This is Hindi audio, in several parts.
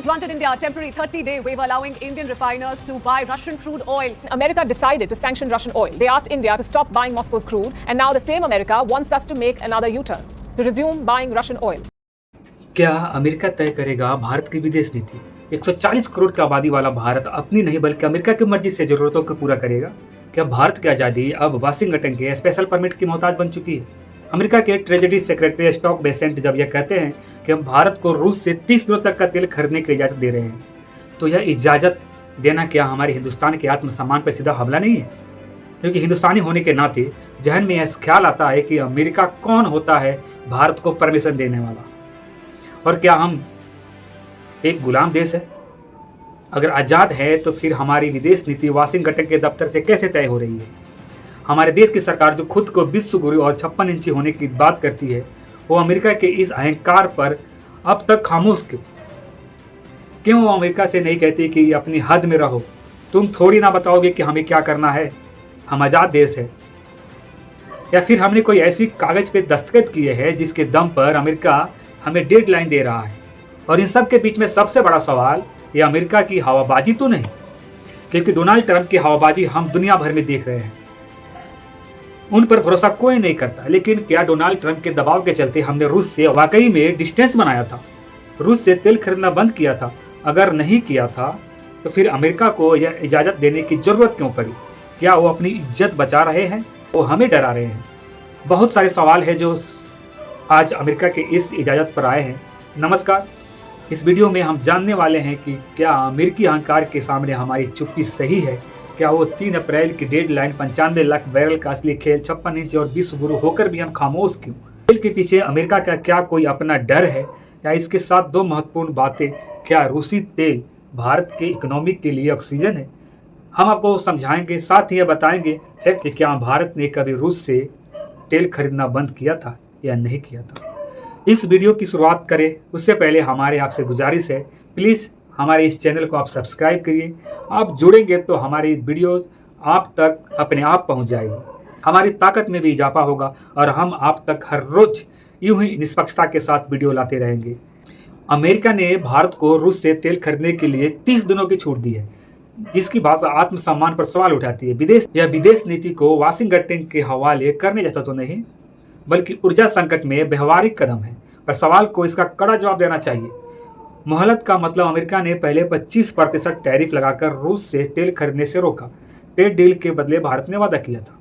has granted India a temporary 30-day waiver allowing Indian refiners to buy Russian crude oil. America decided to sanction Russian oil. They asked India to stop buying Moscow's crude, and now the same America wants us to make another U-turn, to resume buying Russian oil. क्या अमेरिका तय करेगा भारत की विदेश नीति? 140 करोड़ की आबादी वाला भारत अपनी नहीं बल्कि अमेरिका की मर्जी से जरूरतों को पूरा करेगा? क्या भारत की आज़ादी अब वाशिंगटन के स्पेशल परमिट की मोहताज बन चुकी है? अमेरिका के ट्रेजरी सेक्रेटरी स्टॉक बेसेंट जब यह कहते हैं कि हम भारत को रूस से 30 दिनों तक का तेल खरीदने की इजाज़त दे रहे हैं, तो यह इजाज़त देना क्या हमारे हिंदुस्तान के आत्मसम्मान पर सीधा हमला नहीं है? क्योंकि हिंदुस्तानी होने के नाते जहन में यह ख्याल आता है कि अमेरिका कौन होता है भारत को परमिशन देने वाला, और क्या हम एक गुलाम देश है? अगर आज़ाद है तो फिर हमारी विदेश नीति वाशिंगटन के दफ्तर से कैसे तय हो रही है? हमारे देश की सरकार जो खुद को विश्व गुरु और 56 इंची होने की बात करती है, वो अमेरिका के इस अहंकार पर अब तक खामोश क्यों वो अमेरिका से नहीं कहती कि अपनी हद में रहो, तुम थोड़ी ना बताओगे कि हमें क्या करना है, हम आज़ाद देश है? या फिर हमने कोई ऐसी कागज़ पे दस्तखत किए हैं जिसके दम पर अमेरिका हमें डेडलाइन दे रहा है? और इन सब के बीच में सबसे बड़ा सवाल ये अमेरिका की हवाबाजी तो नहीं, क्योंकि डोनाल्ड ट्रंप की हवाबाजी हम दुनिया भर में देख रहे हैं, उन पर भरोसा कोई नहीं करता। लेकिन क्या डोनाल्ड ट्रंप के दबाव के चलते हमने रूस से वाकई में डिस्टेंस बनाया था, रूस से तेल खरीदना बंद किया था? अगर नहीं किया था तो फिर अमेरिका को यह इजाज़त देने की ज़रूरत क्यों पड़ी? क्या वो अपनी इज्जत बचा रहे हैं, वो हमें डरा रहे हैं? बहुत सारे सवाल हैं जो आज अमेरिका के इस इजाज़त पर आए हैं। नमस्कार, इस वीडियो में हम जानने वाले हैं कि क्या अमेरिकी अहंकार के सामने हमारी चुप्पी सही है? क्या वो 3 अप्रैल की डेडलाइन 95 लाख बैरल का असली खेल 56 इंच और विश्व गुरु होकर भी हम खामोश क्यों? तेल के पीछे अमेरिका का क्या कोई अपना डर है, या इसके साथ दो महत्वपूर्ण बातें, क्या रूसी तेल भारत के इकोनॉमी के लिए ऑक्सीजन है? हम आपको समझाएंगे, साथ ही यह बताएंगे फैक्ट कि क्या भारत ने कभी रूस से तेल खरीदना बंद किया था या नहीं किया था। इस वीडियो की शुरुआत करें उससे पहले हमारे आपसे गुजारिश है, प्लीज़ हमारे इस चैनल को आप सब्सक्राइब करिए। आप जुड़ेंगे तो हमारी वीडियोस आप तक अपने आप पहुंच जाएगी, हमारी ताकत में भी इजाफा होगा और हम आप तक हर रोज यूं ही निष्पक्षता के साथ वीडियो लाते रहेंगे। अमेरिका ने भारत को रूस से तेल खरीदने के लिए 30 दिनों की छूट दी है, जिसकी भाषा आत्मसम्मान पर सवाल उठाती है। विदेश नीति को वाशिंगटन के हवाले करने जैसा तो नहीं, बल्कि ऊर्जा संकट में व्यवहारिक कदम है, पर सवाल को इसका कड़ा जवाब देना चाहिए। मोहलत का मतलब अमेरिका ने पहले 25% टैरिफ लगाकर रूस से तेल खरीदने से रोका। ट्रेड डील के बदले भारत ने वादा किया था।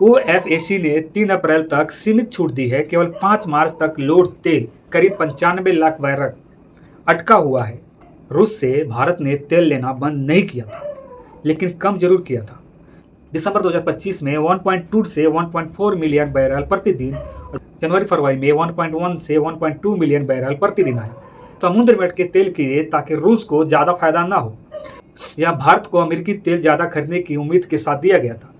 ओएफएसी ने 3 अप्रैल तक सीमित छूट दी है। केवल 5 मार्च तक लोड तेल करीब 95 लाख बैरल अटका हुआ है। रूस से भारत ने तेल लेना बंद नहीं किया था, लेकिन कम जरूर किया था। दिसंबर 2025 में 1.2 से 1.4 मिलियन बैरल प्रतिदिन और जनवरी फरवरी में 1.1 से 1.2 मिलियन बैरल प्रतिदिन आया समुद्र में अटके तेल के लिए, ताकि रूस को ज़्यादा फायदा ना हो। यह भारत को अमेरिकी तेल ज़्यादा खरीदने की उम्मीद के साथ दिया गया था।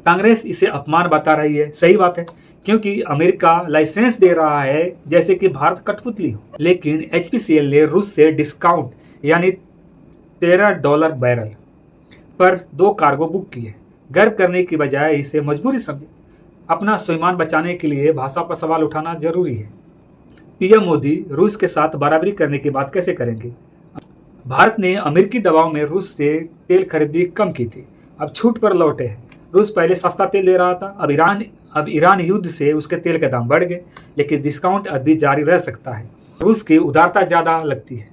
कांग्रेस इसे अपमान बता रही है। सही बात है, क्योंकि अमेरिका लाइसेंस दे रहा है जैसे कि भारत कठपुतली हो। लेकिन एचपीसीएल ने रूस से डिस्काउंट यानी $13 बैरल पर 2 कार्गो बुक किए। गर्व करने की बजाय इसे मजबूरी समझे। अपना स्वाभिमान बचाने के लिए भाषा पर सवाल उठाना जरूरी है। पीएम मोदी रूस के साथ बराबरी करने की बात कैसे करेंगे? भारत ने अमेरिकी दबाव में रूस से तेल खरीदी कम की थी, अब छूट पर लौटे हैं। रूस पहले सस्ता तेल दे रहा था, अब ईरान युद्ध से उसके तेल के दाम बढ़ गए, लेकिन डिस्काउंट अभी जारी रह सकता है। रूस की उदारता ज़्यादा लगती है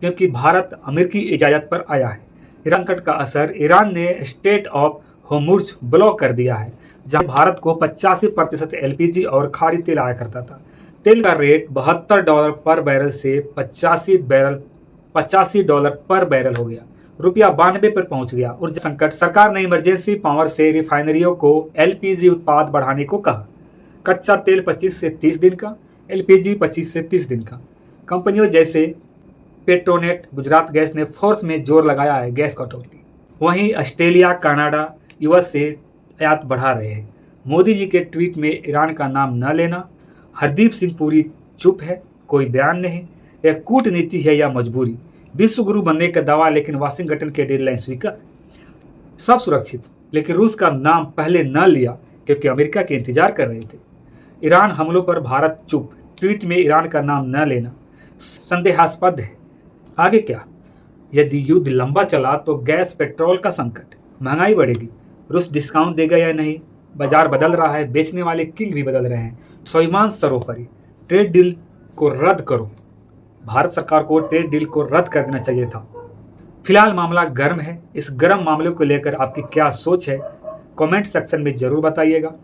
क्योंकि भारत अमेरिकी इजाज़त पर आया है। ईरान कट का असर, ईरान ने स्टेट ऑफ होर्मुज़ ब्लॉक कर दिया है, जहां भारत को 85% एलपीजी और खाड़ी तेल आया करता था। तेल का रेट $72 पर बैरल से $85 पर बैरल हो गया, रुपया 92 पर पहुंच गया। ऊर्जा संकट, सरकार ने इमरजेंसी पावर से रिफाइनरियों को एलपीजी उत्पाद बढ़ाने को कहा। कच्चा तेल 25 से 30 दिन का, एलपीजी 25 से 30 दिन का। कंपनियों जैसे पेट्रोनेट, गुजरात गैस ने फोर्स में जोर लगाया है गैस कटौती। वहीं ऑस्ट्रेलिया, कनाडा, यूएस से आयात बढ़ा रहे हैं। मोदी जी के ट्वीट में ईरान का नाम न लेना। हरदीप सिंह पुरी चुप है, कोई बयान नहीं। यह कूटनीति है या मजबूरी? विश्व गुरु बनने का दावा, लेकिन वाशिंगटन के डेडलाइन स्वीकार। सब सुरक्षित, लेकिन रूस का नाम पहले न लिया क्योंकि अमेरिका के इंतजार कर रहे थे। ईरान हमलों पर भारत चुप, ट्वीट में ईरान का नाम न लेना संदेहास्पद है। आगे क्या? यदि युद्ध लंबा चला तो गैस पेट्रोल का संकट, महंगाई बढ़ेगी, रूस डिस्काउंट देगा या नहीं, बाजार बदल रहा है, बेचने वाले किंग भी बदल रहे हैं। स्वाभिमान सर्वोपरि, ट्रेड डील को रद्द करो। भारत सरकार को ट्रेड डील को रद्द कर देना चाहिए था। फिलहाल मामला गर्म है। इस गर्म मामले को लेकर आपकी क्या सोच है, कमेंट सेक्शन में जरूर बताइएगा।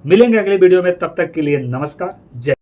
मिलेंगे अगले वीडियो में, तब तक के लिए नमस्कार, जय।